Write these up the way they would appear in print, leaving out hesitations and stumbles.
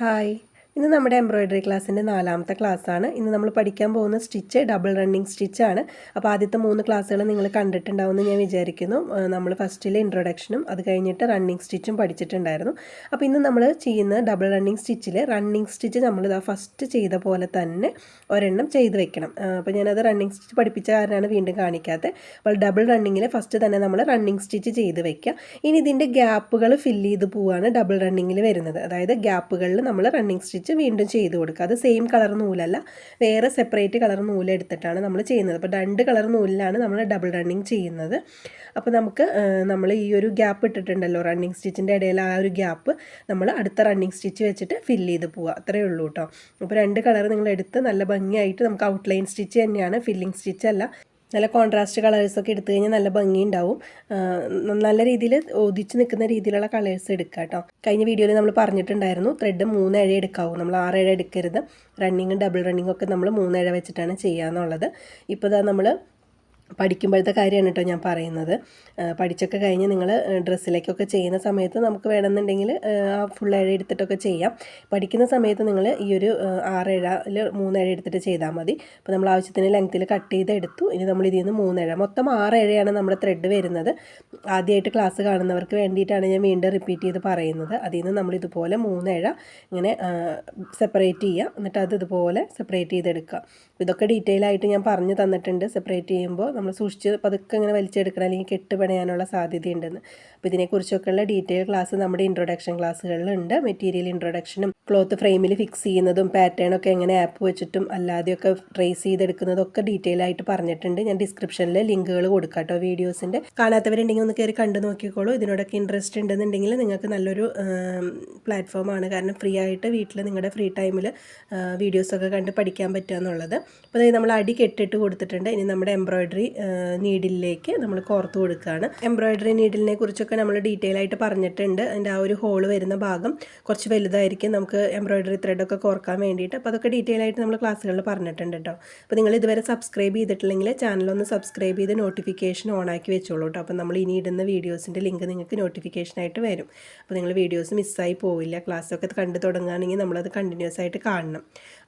Hi, ഇന്ന് നമ്മുടെ embroidery ക്ലാസ്സിൻ്റെ 4ാമത്തെ ക്ലാസ്സാണ്. ഇന്ന് നമ്മൾ പഠിക്കാൻ പോകുന്ന സ്റ്റിച്ച് ഡബിൾ റണ്ണിങ് സ്റ്റിച്ചാണ്. അപ്പോൾ ആദ്യത്തെ 3 ക്ലാസ്സുകൾ നിങ്ങൾ കണ്ടിട്ടുണ്ടാവുമെന്ന് ഞാൻ വിചാരിക്കുന്നു. നമ്മൾ ഫസ്റ്റിൽ ഇൻട്രൊഡക്ഷനും അത് കഴിഞ്ഞിട്ട് റണ്ണിങ് സ്റ്റിച്ചും പഠിച്ചിട്ടുണ്ടായിരുന്നു. അപ്പോൾ ഇന്ന് നമ്മൾ ചെയ്യുന്ന ഡബിൾ റണ്ണിങ് സ്റ്റിച്ചിൽ റണ്ണിങ് സ്റ്റിച്ച് നമ്മൾ ഫസ്റ്റ് ചെയ്ത പോലെ തന്നെ ഒരെണ്ണം ചെയ്ത് വെക്കണം. അപ്പോൾ ഞാനത് റണ്ണിങ് സ്റ്റിച്ച് പഠിപ്പിച്ച കാരണമാണ് വീണ്ടും കാണിക്കാത്തത്. അപ്പോൾ ഡബിൾ റണ്ണിങ്ങിൽ ഫസ്റ്റ് തന്നെ നമ്മൾ റണ്ണിങ് സ്റ്റിച്ച് ചെയ്ത് വെക്കുക. ഇനി ഇതിൻ്റെ ഗ്യാപ്പുകൾ ഫില്ല് ചെയ്ത് പോവാണ് ഡബിൾ റണ്ണിങ്ങിൽ വരുന്നത്. അതായത് ഗ്യാപ്പുകളിൽ നമ്മൾ റണ്ണിങ് സ്റ്റിച്ച് വീണ്ടും ചെയ്ത് കൊടുക്കുക. അത് സെയിം കളർ നൂലല്ല, വേറെ സെപ്പറേറ്റ് കളർ നൂല് എടുത്തിട്ടാണ് നമ്മൾ ചെയ്യുന്നത്. അപ്പോൾ 2 കളർ നൂലിലാണ് നമ്മൾ ഡബിൾ റണ്ണിങ് ചെയ്യുന്നത്. അപ്പോൾ നമ്മൾ ഈ ഒരു ഗ്യാപ്പ് ഇട്ടിട്ടുണ്ടല്ലോ റണ്ണിങ് സ്റ്റിച്ചിൻ്റെ ഇടയിൽ, ആ ഒരു ഗ്യാപ്പ് നമ്മൾ അടുത്ത റണ്ണിങ് സ്റ്റിച്ച് വെച്ചിട്ട് ഫില്ല് ചെയ്ത് പോവുക. അത്രയേ ഉള്ളൂ കേട്ടോ. അപ്പോൾ 2 കളർ നിങ്ങൾ എടുത്ത് നല്ല ഭംഗിയായിട്ട്, നമുക്ക് ഔട്ട്ലൈൻ സ്റ്റിച്ച് തന്നെയാണ്, ഫില്ലിങ് സ്റ്റിച്ച് അല്ല. നല്ല കോൺട്രാസ്റ്റ് കളേഴ്സൊക്കെ എടുത്തു കഴിഞ്ഞാൽ നല്ല ഭംഗിയുണ്ടാവും. നല്ല രീതിയിൽ ഒതിച്ച് നിൽക്കുന്ന രീതിയിലുള്ള കളേഴ്സ് എടുക്കുക കേട്ടോ. കഴിഞ്ഞ വീഡിയോയിൽ നമ്മൾ പറഞ്ഞിട്ടുണ്ടായിരുന്നു ത്രെഡ് 3 ഇഴ എടുക്കാവും, നമ്മൾ 6 ഇഴ എടുക്കരുത്. റണ്ണിങ്ങും ഡബിൾ റണ്ണിങ്ങും ഒക്കെ നമ്മൾ 3 ഇഴ വെച്ചിട്ടാണ് ചെയ്യാന്നുള്ളത്. ഇപ്പോൾ നമ്മൾ പഠിക്കുമ്പോഴത്തെ കാര്യമാണ് കേട്ടോ ഞാൻ പറയുന്നത്. പഠിച്ചൊക്കെ കഴിഞ്ഞ് നിങ്ങൾ ഡ്രസ്സിലേക്കൊക്കെ ചെയ്യുന്ന സമയത്ത് നമുക്ക് വേണമെന്നുണ്ടെങ്കിൽ ആ ഫുൾ ഇഴ എടുത്തിട്ടൊക്കെ ചെയ്യാം. പഠിക്കുന്ന സമയത്ത് നിങ്ങൾ ഈ ഒരു 6 ഇഴയിൽ 3 ഇഴ എടുത്തിട്ട് ചെയ്താൽ മതി. അപ്പോൾ നമ്മൾ ആവശ്യത്തിന് ലെങ്ത്തിൽ കട്ട് ചെയ്ത് എടുത്തു. ഇനി നമ്മൾ ഇതിൽ നിന്ന് 3 ഇഴ, മൊത്തം 6 ഇഴയാണ് നമ്മുടെ ത്രെഡ് വരുന്നത്. ആദ്യമായിട്ട് ക്ലാസ് കാണുന്നവർക്ക് വേണ്ടിയിട്ടാണ് ഞാൻ വീണ്ടും റിപ്പീറ്റ് ചെയ്ത് പറയുന്നത്. അതിൽ നിന്ന് നമ്മൾ ഇതുപോലെ 3 ഇഴ ഇങ്ങനെ സെപ്പറേറ്റ് ചെയ്യുക, എന്നിട്ട് അത് ഇതുപോലെ സെപ്പറേറ്റ് ചെയ്തെടുക്കുക. ഇതൊക്കെ ഡീറ്റെയിൽ ആയിട്ട് ഞാൻ പറഞ്ഞു തന്നിട്ടുണ്ട്. സെപ്പറേറ്റ് ചെയ്യുമ്പോൾ നമ്മൾ സൂക്ഷിച്ച് പതുക്കെ ഇങ്ങനെ വലിച്ചെടുക്കണം, അല്ലെങ്കിൽ കെട്ട് പണയാനുള്ള സാധ്യതയുണ്ടെന്ന്. അപ്പോൾ ഇതിനെക്കുറിച്ചൊക്കെയുള്ള ഡീറ്റെയിൽ ക്ലാസ് നമ്മുടെ ഇൻട്രൊഡക്ഷൻ ക്ലാസ്സുകളിലുണ്ട്. മെറ്റീരിയൽ ഇൻട്രൊഡക്ഷനും ക്ലോത്ത് ഫ്രെയിമിൽ ഫിക്സ് ചെയ്യുന്നതും പാറ്റേണൊക്കെ എങ്ങനെ ആപ്പ് വെച്ചിട്ടും അല്ലാതെയൊക്കെ ട്രേസ് ചെയ്തെടുക്കുന്നതൊക്കെ ഡീറ്റെയിൽ ആയിട്ട് പറഞ്ഞിട്ടുണ്ട്. ഞാൻ ഡിസ്ക്രിപ്ഷനിൽ ലിങ്കുകൾ കൊടുക്കാം കേട്ടോ വീഡിയോസിൻ്റെ. കാണാത്തവരുണ്ടെങ്കിൽ ഒന്ന് കയറി കണ്ടു നോക്കിക്കോളൂ. ഇതിനോടൊക്കെ ഇൻട്രസ്റ്റ് ഉണ്ടെന്നുണ്ടെങ്കിൽ നിങ്ങൾക്ക് നല്ലൊരു പ്ലാറ്റ്ഫോമാണ്. കാരണം ഫ്രീ ആയിട്ട് വീട്ടിൽ നിങ്ങളുടെ ഫ്രീ ടൈമിൽ വീഡിയോസൊക്കെ കണ്ട് പഠിക്കാൻ പറ്റുക എന്നുള്ളത്. അപ്പോൾ അതായത് നമ്മൾ അടി കെട്ടിട്ട് കൊടുത്തിട്ടുണ്ട്. ഇനി നമ്മുടെ എംബ്രോയ്ഡറി നീഡിലേക്ക് നമ്മൾ കോർത്ത് കൊടുക്കുകയാണ്. എംബ്രോയ്ഡറി നീഡിലിനെ കുറിച്ചൊക്കെ നമ്മൾ ഡീറ്റെയിൽ ആയിട്ട് പറഞ്ഞിട്ടുണ്ട്. അതിൻ്റെ ആ ഒരു ഹോൾ വരുന്ന ഭാഗം കുറച്ച് വലുതായിരിക്കും നമുക്ക് എംബ്രോയ്ഡറി ത്രെഡൊക്കെ കോർക്കാൻ വേണ്ടിയിട്ട്. അപ്പോൾ അതൊക്കെ ഡീറ്റെയിൽ ആയിട്ട് നമ്മൾ ക്ലാസ്സുകളിൽ പറഞ്ഞിട്ടുണ്ട് കേട്ടോ. അപ്പോൾ നിങ്ങൾ ഇതുവരെ സബ്സ്ക്രൈബ് ചെയ്തിട്ടില്ലെങ്കിൽ ചാനലൊന്ന് സബ്സ്ക്രൈബ് ചെയ്ത് നോട്ടിഫിക്കേഷൻ ഓൺ ആക്കി വെച്ചോളൂ കേട്ടോ. അപ്പോൾ നമ്മൾ ഇനി ഇടുന്ന വീഡിയോസിൻ്റെ ലിങ്ക് നിങ്ങൾക്ക് നോട്ടിഫിക്കേഷനായിട്ട് വരും. അപ്പോൾ നിങ്ങൾ വീഡിയോസ് മിസ്സായി പോവില്ല. ക്ലാസ്സൊക്കെ കണ്ടു തുടങ്ങുകയാണെങ്കിൽ നമ്മളത് കണ്ടിന്യൂസ് ആയിട്ട് കാണണം.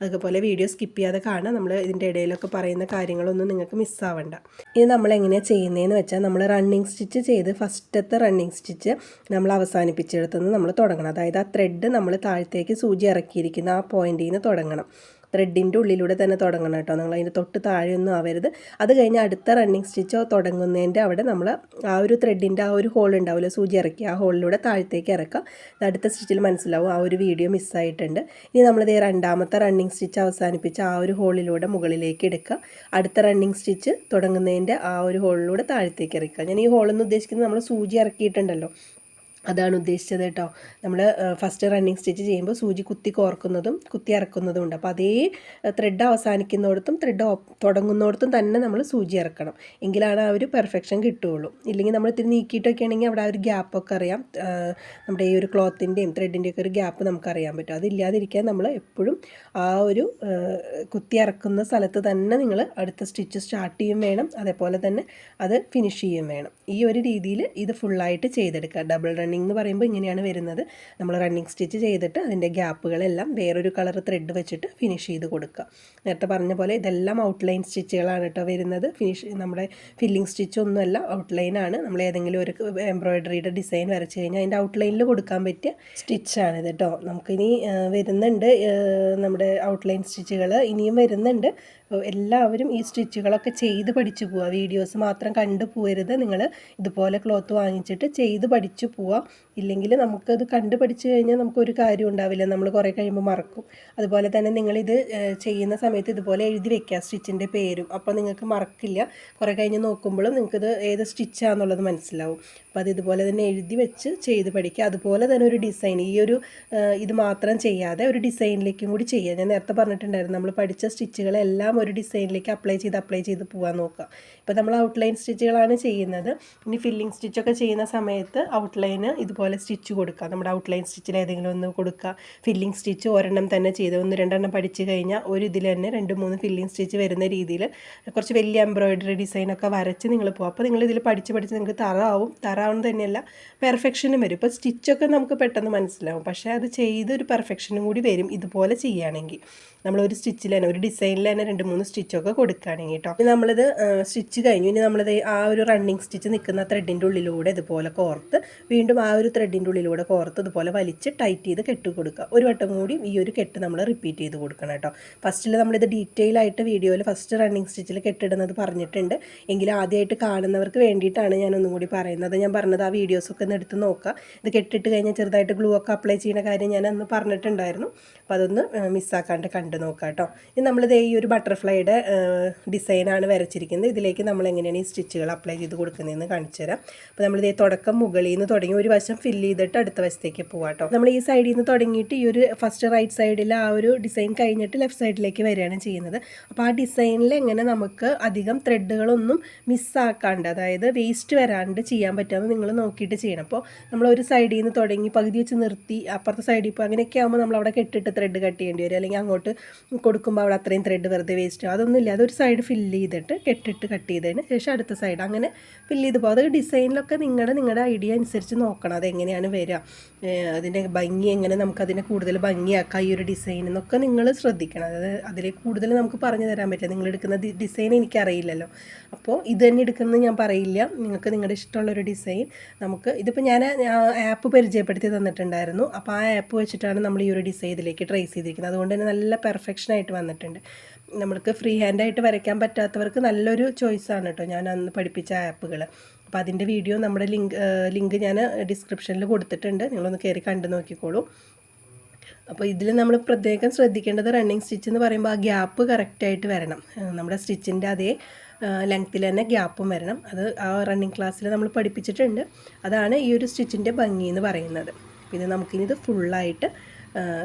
അതുപോലെ വീഡിയോ സ്കിപ്പ് ചെയ്യാതെ കാണാം. നമ്മൾ ഇതിൻ്റെ ഇടയിലൊക്കെ പറയുന്ന കാര്യങ്ങളൊന്നും നിങ്ങൾക്ക് മിസ്സാവണ്ട. ഇത് നമ്മൾ എങ്ങനെയാണ് ചെയ്യുന്നതെന്ന് വെച്ചാൽ, നമ്മൾ റണ്ണിങ് സ്റ്റിച്ച് ചെയ്ത് ഫസ്റ്റത്തെ റണ്ണിങ് സ്റ്റിച്ച് നമ്മൾ അവസാനിപ്പിച്ചെടുത്തുനിന്ന് നമ്മൾ തുടങ്ങണം. അതായത് ആ ത്രെഡ് നമ്മൾ താഴത്തേക്ക് സൂചി ഇറക്കിയിരിക്കുന്ന ആ പോയിന്റിൽ നിന്ന് തുടങ്ങണം. ത്രെഡിൻ്റെ ഉള്ളിലൂടെ തന്നെ തുടങ്ങണം കേട്ടോ. നിങ്ങൾ അതിൻ്റെ തൊട്ട് താഴെയൊന്നും ആവരുത്. അത് കഴിഞ്ഞ് അടുത്ത റണ്ണിങ് സ്റ്റിച്ചോ തുടങ്ങുന്നതിൻ്റെ അവിടെ നമ്മൾ ആ ഒരു ത്രെഡിൻ്റെ ആ ഒരു ഹോൾ ഉണ്ടാവില്ല, സൂചി ഇറക്കി ആ ഹോളിലൂടെ താഴത്തേക്ക് ഇറക്കുക. അടുത്ത സ്റ്റിച്ചിൽ മനസ്സിലാവും ആ ഒരു വീഡിയോ മിസ്സായിട്ടുണ്ട്. ഇനി നമ്മളിത് 2ാമത്തെ റണ്ണിങ് സ്റ്റിച്ച് അവസാനിപ്പിച്ച് ആ ഒരു ഹോളിലൂടെ മുകളിലേക്ക് എടുക്കുക. അടുത്ത റണ്ണിങ് സ്റ്റിച്ച് തുടങ്ങുന്നതിൻ്റെ ആ ഒരു ഹോളിലൂടെ താഴത്തേക്ക് ഇറക്കുക. ഞാൻ ഈ ഹോളെന്ന് ഉദ്ദേശിക്കുന്നത് നമ്മൾ സൂചി ഇറക്കിയിട്ടുണ്ടല്ലോ, അതാണ് ഉദ്ദേശിച്ചത് കേട്ടോ. നമ്മൾ ഫസ്റ്റ് റണ്ണിങ് സ്റ്റിച്ച് ചെയ്യുമ്പോൾ സൂചി കുത്തി കോർക്കുന്നതും കുത്തി ഇറക്കുന്നതും ഉണ്ട്. അപ്പോൾ അതേ ത്രെഡ് അവസാനിക്കുന്നിടത്തും ത്രെഡ് തുടങ്ങുന്നിടത്തും തന്നെ നമ്മൾ സൂചി ഇറക്കണം. എങ്കിലാണ് ആ ഒരു പെർഫെക്ഷൻ കിട്ടുകയുള്ളൂ. ഇല്ലെങ്കിൽ നമ്മൾ ഇത്തിരി നീക്കിയിട്ടൊക്കെ ആണെങ്കിൽ അവിടെ ആ ഒരു ഗ്യാപ്പൊക്കെ അറിയാം. നമ്മുടെ ഈ ഒരു ക്ലോത്തിൻ്റെയും ത്രെഡിൻ്റെയൊക്കെ ഒരു ഗ്യാപ്പ് നമുക്കറിയാൻ പറ്റും. അതില്ലാതിരിക്കാൻ നമ്മൾ എപ്പോഴും ആ ഒരു കുത്തി ഇറക്കുന്ന സ്ഥലത്ത് തന്നെ നിങ്ങൾ അടുത്ത സ്റ്റിച്ച് സ്റ്റാർട്ട് ചെയ്യും വേണം. അതേപോലെ തന്നെ അത് ഫിനിഷ് ചെയ്യും വേണം. ഈ ഒരു രീതിയിൽ ഇത് ഫുള്ളായിട്ട് ചെയ്തെടുക്കുക. ഡബിൾ റണ്ണിങ് എന്ന് പറയുമ്പോൾ ഇങ്ങനെയാണ് വരുന്നത്. നമ്മൾ റണ്ണിങ് സ്റ്റിച്ച് ചെയ്തിട്ട് അതിൻ്റെ ഗ്യാപ്പുകളെല്ലാം വേറൊരു കളർ ത്രെഡ് വെച്ചിട്ട് ഫിനിഷ് ചെയ്ത് കൊടുക്കുക. നേരത്തെ പറഞ്ഞ പോലെ ഇതെല്ലാം ഔട്ട്ലൈൻ സ്റ്റിച്ചുകളാണ് കേട്ടോ വരുന്നത്. നമ്മുടെ ഫില്ലിങ് സ്റ്റിച്ചൊന്നുമല്ല, ഔട്ട്ലൈനാണ്. നമ്മൾ ഏതെങ്കിലും ഒരു എംബ്രോയ്ഡറിയുടെ ഡിസൈൻ വരച്ച് കഴിഞ്ഞാൽ അതിൻ്റെ ഔട്ട്ലൈനിൽ കൊടുക്കാൻ പറ്റിയ സ്റ്റിച്ചാണിത് കേട്ടോ. നമുക്കിനി വരുന്നുണ്ട് നമ്മുടെ ഔട്ട്ലൈൻ സ്റ്റിച്ചുകൾ ഇനിയും വരുന്നുണ്ട്. എല്ലാവരും ഈ സ്റ്റിച്ചുകളൊക്കെ ചെയ്ത് പഠിച്ചു പോവുക. വീഡിയോസ് മാത്രം കണ്ടു പോകരുത്. നിങ്ങൾ ഇതുപോലെ ക്ലോത്ത് വാങ്ങിച്ചിട്ട് ചെയ്ത് പഠിച്ചു പോവുക. ഇല്ലെങ്കിൽ നമുക്കത് കണ്ട് പഠിച്ചു കഴിഞ്ഞാൽ നമുക്കൊരു കാര്യം ഉണ്ടാവില്ല, നമ്മൾ കുറേ കഴിയുമ്പോൾ മറക്കും. അതുപോലെ തന്നെ നിങ്ങളിത് ചെയ്യുന്ന സമയത്ത് ഇതുപോലെ എഴുതി വെക്കുക സ്റ്റിച്ചിൻ്റെ പേരും. അപ്പോൾ നിങ്ങൾക്ക് മറക്കില്ല. കുറേ കഴിഞ്ഞ് നോക്കുമ്പോഴും നിങ്ങൾക്കിത് ഏത് സ്റ്റിച്ചാണെന്നുള്ളത് മനസ്സിലാവും. അപ്പോൾ അത് ഇതുപോലെ തന്നെ എഴുതി വെച്ച് ചെയ്ത് പഠിക്കുക. അതുപോലെ തന്നെ ഒരു ഡിസൈൻ, ഈ ഒരു ഇത് മാത്രം ചെയ്യാതെ ഒരു ഡിസൈനിലേക്കും കൂടി ചെയ്യുക. ഞാൻ നേരത്തെ പറഞ്ഞിട്ടുണ്ടായിരുന്നു, നമ്മൾ പഠിച്ച സ്റ്റിച്ചുകളെല്ലാം ഒരു ഡിസൈനിലേക്ക് അപ്ലൈ ചെയ്ത് പോകാൻ നോക്കുക. ഇപ്പോൾ നമ്മൾ ഔട്ട്ലൈൻ സ്റ്റിച്ചുകളാണ് ചെയ്യുന്നത്. ഇനി ഫില്ലിങ് സ്റ്റിച്ചൊക്കെ ചെയ്യുന്ന സമയത്ത് ഔട്ട്ലൈന് ഇതുപോലെ ഇതുപോലെ സ്റ്റിച്ച് കൊടുക്കുക. നമ്മുടെ ഔട്ട്ലൈൻ സ്റ്റിച്ചിൽ ഏതെങ്കിലും ഒന്ന് കൊടുക്കുക. ഫില്ലിംഗ് സ്റ്റിച്ച് ഒരെണ്ണം തന്നെ ചെയ്ത് 1-2 പഠിച്ച് കഴിഞ്ഞാൽ ഒരു ഇതിൽ തന്നെ 2-3 ഫില്ലിംഗ് സ്റ്റിച്ച് വരുന്ന രീതിയിൽ കുറച്ച് വലിയ എംബ്രോയിഡറി ഡിസൈനൊക്കെ വരച്ച് നിങ്ങൾ പോകും. അപ്പോൾ നിങ്ങൾ ഇതിൽ പഠിച്ച് നിങ്ങൾക്ക് തറാവുന്നത് തന്നെയല്ല, പെർഫെക്ഷനും വരും. ഇപ്പോൾ സ്റ്റിച്ചൊക്കെ നമുക്ക് പെട്ടെന്ന് മനസ്സിലാവും, പക്ഷേ അത് ചെയ്തൊരു പെർഫെക്ഷനും കൂടി വരും ഇതുപോലെ ചെയ്യുകയാണെങ്കിൽ. നമ്മളൊരു സ്റ്റിച്ചിൽ തന്നെ ഒരു ഡിസൈനിൽ തന്നെ 2-3 സ്റ്റിച്ചൊക്കെ കൊടുക്കുകയാണെങ്കിൽ കേട്ടോ. ഇനി നമ്മളിത് സ്റ്റിച്ച് കഴിഞ്ഞു. ഇനി നമ്മളിത് ആ ഒരു റണ്ണിങ് സ്റ്റിച്ച് നിൽക്കുന്ന ത്രെഡിൻ്റെ ഉള്ളിലൂടെ ഇതുപോലെ കോർത്ത് വീണ്ടും ആ ഒരു ത്രെഡിൻ്റെ ഉള്ളിലൂടെ കോർത്ത് ഇതുപോലെ വലിച്ച് ടൈറ്റ് ചെയ്ത് കെട്ട് കൊടുക്കുക. ഒരു വട്ടം കൂടി ഈ ഒരു കെട്ട് നമ്മൾ റിപ്പീറ്റ് ചെയ്ത് കൊടുക്കണം കേട്ടോ. ഫസ്റ്റിൽ നമ്മളിത് ഡീറ്റെയിൽ ആയിട്ട് വീഡിയോയിൽ ഫസ്റ്റ് റണ്ണിങ് സ്റ്റിച്ചിൽ കെട്ടിടുന്നത് പറഞ്ഞിട്ടുണ്ട്. എങ്കിലും ആദ്യമായിട്ട് കാണുന്നവർക്ക് വേണ്ടിയിട്ടാണ് ഞാനൊന്നും കൂടി പറയുന്നത്. ഞാൻ പറഞ്ഞത് ആ വീഡിയോസൊക്കെ ഒന്ന് എടുത്ത് നോക്കുക. ഇത് കെട്ടിട്ട് കഴിഞ്ഞാൽ ചെറുതായിട്ട് ഗ്ലൂ ഒക്കെ അപ്ലൈ ചെയ്യുന്ന കാര്യം ഞാൻ അന്ന് പറഞ്ഞിട്ടുണ്ടായിരുന്നു. അപ്പോൾ അതൊന്ന് മിസ്സാക്കാണ്ട് കണ്ടു നോക്കാം കേട്ടോ. ഇനി നമ്മളിത് ഈ ഒരു ബട്ടർഫ്ലൈയുടെ ഡിസൈനാണ് വരച്ചിരിക്കുന്നത്. ഇതിലേക്ക് നമ്മൾ എങ്ങനെയാണ് ഈ സ്റ്റിച്ചുകൾ അപ്ലൈ ചെയ്ത് കൊടുക്കുന്നതെന്ന് കാണിച്ചു തരാം. അപ്പോൾ നമ്മളിത് തുടക്കം മുകളിൽ നിന്ന് തുടങ്ങി ഒരു വശം ഫില്ല് ചെയ്തിട്ട് അടുത്ത വശത്തേക്ക് പോകാം കേട്ടോ. നമ്മൾ ഈ സൈഡിൽ നിന്ന് തുടങ്ങിയിട്ട് ഈ ഒരു ഫസ്റ്റ് റൈറ്റ് സൈഡിൽ ആ ഒരു ഡിസൈൻ കഴിഞ്ഞിട്ട് ലെഫ്റ്റ് സൈഡിലേക്ക് വരികയാണ് ചെയ്യുന്നത്. അപ്പോൾ ആ ഡിസൈനിൽ എങ്ങനെ നമുക്ക് അധികം ത്രെഡുകളൊന്നും മിസ്സാക്കാണ്ട്, അതായത് വേസ്റ്റ് വരാണ്ട് ചെയ്യാൻ പറ്റുമെന്ന് നിങ്ങൾ നോക്കിയിട്ട് ചെയ്യണം. അപ്പോൾ നമ്മൾ ഒരു സൈഡിൽ നിന്ന് തുടങ്ങി പകുതി വെച്ച് നിർത്തി അപ്പുറത്തെ സൈഡിൽ ഇപ്പോൾ അങ്ങനെയൊക്കെ ആകുമ്പോൾ നമ്മളവിടെ കെട്ടിട്ട് ത്രെഡ് കട്ട് ചെയ്യേണ്ടി വരും, അല്ലെങ്കിൽ അങ്ങോട്ട് കൊടുക്കുമ്പോൾ അവിടെ അത്രയും ത്രെഡ് വെറുതെ വേസ്റ്റ്. അതൊന്നുമില്ല, അതൊരു സൈഡ് ഫില്ല് ചെയ്തിട്ട് കെട്ടിട്ട് കട്ട് ചെയ്തതിന് ശേഷം അടുത്ത സൈഡ് അങ്ങനെ ഫില്ല് ചെയ്ത് പോകും. അത് ഡിസൈനിലൊക്കെ നിങ്ങളുടെ ഐഡിയ അനുസരിച്ച് നോക്കണം അതെങ്ങനെയാണ് വരിക, അതിൻ്റെ ഭംഗി എങ്ങനെ നമുക്കതിനെ കൂടുതൽ ഭംഗിയാക്കാം ഈ ഒരു ഡിസൈൻ എന്നൊക്കെ നിങ്ങൾ ശ്രദ്ധിക്കണം. അതായത് അതിൽ കൂടുതൽ നമുക്ക് പറഞ്ഞു തരാൻ പറ്റില്ല. നിങ്ങളെടുക്കുന്ന ഡിസൈൻ എനിക്കറിയില്ലല്ലോ, അപ്പോൾ ഇത് തന്നെ എടുക്കുന്നത് ഞാൻ പറയില്ല. നിങ്ങൾക്ക് നിങ്ങളുടെ ഇഷ്ടമുള്ളൊരു ഡിസൈൻ നമുക്ക് ഇതിപ്പോൾ ഞാൻ ആപ്പ് പരിചയപ്പെടുത്തി തന്നിട്ടുണ്ടായിരുന്നു. അപ്പോൾ ആ ആപ്പ് വെച്ചിട്ടാണ് നമ്മൾ ഈ ഒരു ഡിസൈൻ ഇതിലേക്ക് ട്രേസ് ചെയ്തിരിക്കുന്നത്. അതുകൊണ്ട് തന്നെ നല്ല പെർഫെക്ഷനായിട്ട് വന്നിട്ടുണ്ട്. നമ്മൾക്ക് ഫ്രീ ഹാൻഡായിട്ട് വരയ്ക്കാൻ പറ്റാത്തവർക്ക് നല്ലൊരു ചോയ്സാണ് കേട്ടോ ഞാൻ അന്ന് പഠിപ്പിച്ച ആപ്പുകൾ. അപ്പോൾ അതിൻ്റെ വീഡിയോ നമ്മുടെ ലിങ്ക് ഞാൻ ഡിസ്ക്രിപ്ഷനിൽ കൊടുത്തിട്ടുണ്ട്, നിങ്ങളൊന്ന് കയറി കണ്ടു നോക്കിക്കോളൂ. അപ്പോൾ ഇതിൽ നമ്മൾ പ്രത്യേകം ശ്രദ്ധിക്കേണ്ടത് റണ്ണിങ് സ്റ്റിച്ച് എന്ന് പറയുമ്പോൾ ആ ഗ്യാപ്പ് കറക്റ്റായിട്ട് വരണം. നമ്മുടെ സ്റ്റിച്ചിൻ്റെ അതേ ലെങ്ത്തിൽ തന്നെ ഗ്യാപ്പും വരണം. അത് ആ റണ്ണിങ് ക്ലാസ്സിൽ നമ്മൾ പഠിപ്പിച്ചിട്ടുണ്ട്. അതാണ് ഈ ഒരു സ്റ്റിച്ചിൻ്റെ ഭംഗി എന്ന് പറയുന്നത്. പിന്നെ നമുക്കിനി ഇത് ഫുള്ളായിട്ട്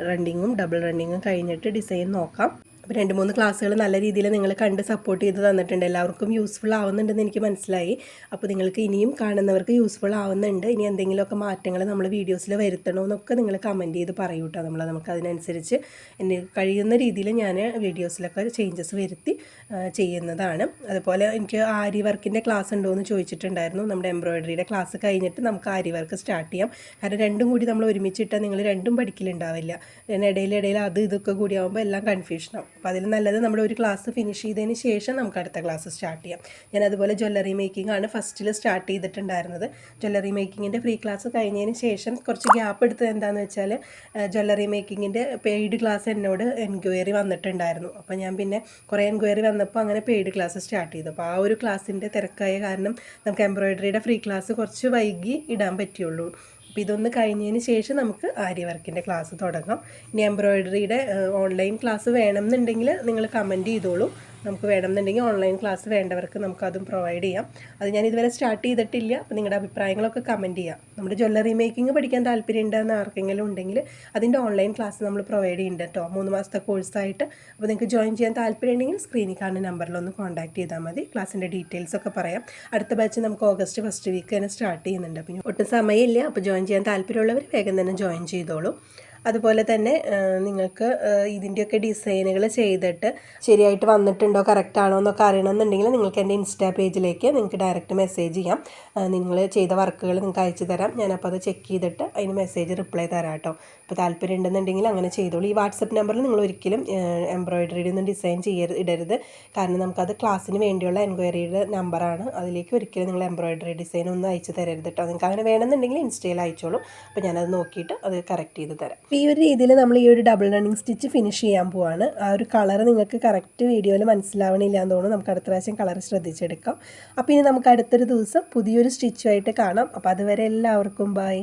റണ്ണിങ്ങും ഡബിൾ റണ്ണിങ്ങും കഴിഞ്ഞിട്ട് ഡിസൈൻ നോക്കാം. അപ്പോൾ 2-3 ക്ലാസ്സുകൾ നല്ല രീതിയിൽ നിങ്ങൾ കണ്ട് സപ്പോർട്ട് ചെയ്ത് തന്നിട്ടുണ്ട്. എല്ലാവർക്കും യൂസ്ഫുൾ ആവുന്നുണ്ടെന്ന് എനിക്ക് മനസ്സിലായി. അപ്പോൾ നിങ്ങൾക്ക് ഇനിയും കാണുന്നവർക്ക് യൂസ്ഫുൾ ആവുന്നുണ്ട്. ഇനി എന്തെങ്കിലുമൊക്കെ മാറ്റങ്ങൾ നമ്മൾ വീഡിയോസിൽ വരുത്തണമെന്നൊക്കെ നിങ്ങൾ കമൻറ്റ് ചെയ്ത് പറയൂ കേട്ടോ. നമുക്ക് അതിനനുസരിച്ച് എന്നെ കഴിയുന്ന രീതിയിൽ ഞാൻ വീഡിയോസിലൊക്കെ ചേഞ്ചസ് വരുത്തി ചെയ്യുന്നതാണ്. അതുപോലെ എനിക്ക് ആരി വർക്കിൻ്റെ ക്ലാസ് ഉണ്ടോ എന്ന് ചോദിച്ചിട്ടുണ്ടായിരുന്നു. നമ്മുടെ എംബ്രോയിഡറിയുടെ ക്ലാസ് കഴിഞ്ഞിട്ട് നമുക്ക് ആരി വർക്ക് സ്റ്റാർട്ട് ചെയ്യാം. കാരണം രണ്ടും കൂടി നമ്മൾ ഒരുമിച്ചിട്ടാൽ നിങ്ങൾ രണ്ടും പഠിക്കലുണ്ടാവില്ല. ഇടയിൽ അത് ഇതൊക്കെ കൂടി ആകുമ്പോൾ എല്ലാം കൺഫ്യൂഷനാവും. അപ്പോൾ അതിൽ നല്ലത് നമ്മുടെ ഒരു ക്ലാസ് ഫിനിഷ് ചെയ്തതിന് ശേഷം നമുക്ക് അടുത്ത ക്ലാസ് സ്റ്റാർട്ട് ചെയ്യാം. ഞാൻ അതുപോലെ ജ്വല്ലറി മേക്കിംഗ് ആണ് ഫസ്റ്റിൽ സ്റ്റാർട്ട് ചെയ്തിട്ടുണ്ടായിരുന്നത്. ജ്വല്ലറി മേക്കിങ്ങിൻ്റെ ഫ്രീ ക്ലാസ് കഴിഞ്ഞതിന് ശേഷം കുറച്ച് ഗ്യാപ്പ് എടുത്തത് എന്താണെന്ന് വെച്ചാൽ ജ്വല്ലറി മേക്കിങ്ങിൻ്റെ പെയ്ഡ് ക്ലാസ് എന്നോട് എൻക്വയറി വന്നിട്ടുണ്ടായിരുന്നു. അപ്പോൾ ഞാൻ പിന്നെ കുറേ എൻക്വയറി വന്നപ്പോൾ അങ്ങനെ പെയ്ഡ് ക്ലാസ് സ്റ്റാർട്ട് ചെയ്തു. അപ്പോൾ ആ ഒരു ക്ലാസ്സിൻ്റെ തിരക്കായ കാരണം നമുക്ക് എംബ്രോയിഡറിയുടെ ഫ്രീ ക്ലാസ് കുറച്ച് വൈകി ഇടാൻ പറ്റുള്ളൂ. അപ്പോൾ ഇതൊന്ന് കഴിഞ്ഞതിന് ശേഷം നമുക്ക് ആരി വർക്കിൻ്റെ ക്ലാസ് തുടങ്ങാം. ഇനി എംബ്രോയിഡറിയുടെ ഓൺലൈൻ ക്ലാസ് വേണമെന്നുണ്ടെങ്കിൽ നിങ്ങൾ കമൻറ്റ് ചെയ്തോളൂ. നമുക്ക് വേണമെന്നുണ്ടെങ്കിൽ ഓൺലൈൻ ക്ലാസ് വേണ്ടവർക്ക് നമുക്കതും പ്രൊവൈഡ് ചെയ്യാം. അത് ഞാൻ ഇതുവരെ സ്റ്റാർട്ട് ചെയ്തിട്ടില്ല. അപ്പോൾ നിങ്ങളുടെ അഭിപ്രായങ്ങളൊക്കെ കമൻറ്റ് ചെയ്യാം. നമ്മുടെ ജ്വല്ലറി മേക്കിംഗ് പഠിക്കാൻ താല്പര്യമുണ്ടെന്ന് ആർക്കെങ്കിലും ഉണ്ടെങ്കിൽ അതിൻ്റെ ഓൺലൈൻ ക്ലാസ് നമ്മൾ പ്രൊവൈഡ് ചെയ്യുന്നുണ്ട് കേട്ടോ, 3 മാസത്തെ കോഴ്സായിട്ട്. അപ്പോൾ നിങ്ങൾക്ക് ജോയിൻ ചെയ്യാൻ താല്പര്യമുണ്ടെങ്കിൽ സ്ക്രീനിൽ കാണുന്ന നമ്പറിലൊന്ന് കോൺടാക്ട് ചെയ്താൽ മതി. ക്ലാസ്സിൻ്റെ ഡീറ്റെയിൽസൊക്കെ പറയാം. അടുത്ത ബാച്ച് നമുക്ക് ഓഗസ്റ്റ് ഫസ്റ്റ് വീക്ക് തന്നെ സ്റ്റാർട്ട് ചെയ്യുന്നുണ്ട്. അപ്പോൾ ഒട്ടും സമയമില്ല. അപ്പോൾ ജോയിൻ ചെയ്യാൻ താല്പര്യമുള്ളവർ വേഗം തന്നെ ജോയിൻ ചെയ്തോളൂ. അതുപോലെ തന്നെ നിങ്ങൾക്ക് ഇതിൻ്റെയൊക്കെ ഡിസൈനുകൾ ചെയ്തിട്ട് ശരിയായിട്ട് വന്നിട്ടുണ്ടോ കറക്റ്റ് ആണോ എന്നൊക്കെ അറിയണമെന്നുണ്ടെങ്കിൽ നിങ്ങൾക്ക് എൻ്റെ ഇൻസ്റ്റാ പേജിലേക്ക് നിങ്ങൾക്ക് ഡയറക്റ്റ് മെസ്സേജ് ചെയ്യാം. നിങ്ങൾ ചെയ്ത വർക്കുകൾ നിങ്ങൾക്ക് അയച്ചു തരാം. ഞാനപ്പോൾ അത് ചെക്ക് ചെയ്തിട്ട് അതിന് മെസ്സേജ് റിപ്ലൈ തരാം കേട്ടോ. അപ്പോൾ താല്പര്യം ഉണ്ടെന്നുണ്ടെങ്കിൽ അങ്ങനെ ചെയ്തോളൂ. ഈ വാട്സപ്പ് നമ്പറിൽ നിങ്ങൾ ഒരിക്കലും എംബ്രോയിഡറിയുടെ ഒന്നും ഡിസൈൻ ഇടരുത്. കാരണം നമുക്കത് ക്ലാസ്സിന് വേണ്ടിയുള്ള എൻക്വയറിയുടെ നമ്പറാണ്. അതിലേക്ക് ഒരിക്കലും നിങ്ങൾ എംബ്രോയിഡറി ഡിസൈൻ ഒന്നും അയച്ചു തരരുത് കേട്ടോ. നിങ്ങൾക്ക് അങ്ങനെ വേണമെന്നുണ്ടെങ്കിൽ ഇൻസ്റ്റയിൽ അയച്ചോളൂ. അപ്പോൾ ഞാനത് നോക്കിയിട്ട് അത് കറക്റ്റ് ചെയ്ത് തരാം. ഈ ഒരു രീതിയിൽ നമ്മൾ ഈ ഒരു ഡബിൾ റണ്ണിങ് സ്റ്റിച്ച് ഫിനിഷ് ചെയ്യാൻ പോവാണ്. ആ ഒരു കളർ നിങ്ങൾക്ക് കറക്റ്റ് വീഡിയോയിൽ മനസ്സിലാവണില്ല എന്ന് തോന്നുന്നു. നമുക്ക് അടുത്ത പ്രാവശ്യം കളർ ശ്രദ്ധിച്ചെടുക്കാം. അപ്പോൾ ഇനി നമുക്ക് അടുത്തൊരു ദിവസം പുതിയൊരു സ്റ്റിച്ചുമായിട്ട് കാണാം. അപ്പോൾ അതുവരെ എല്ലാവർക്കും ബൈ.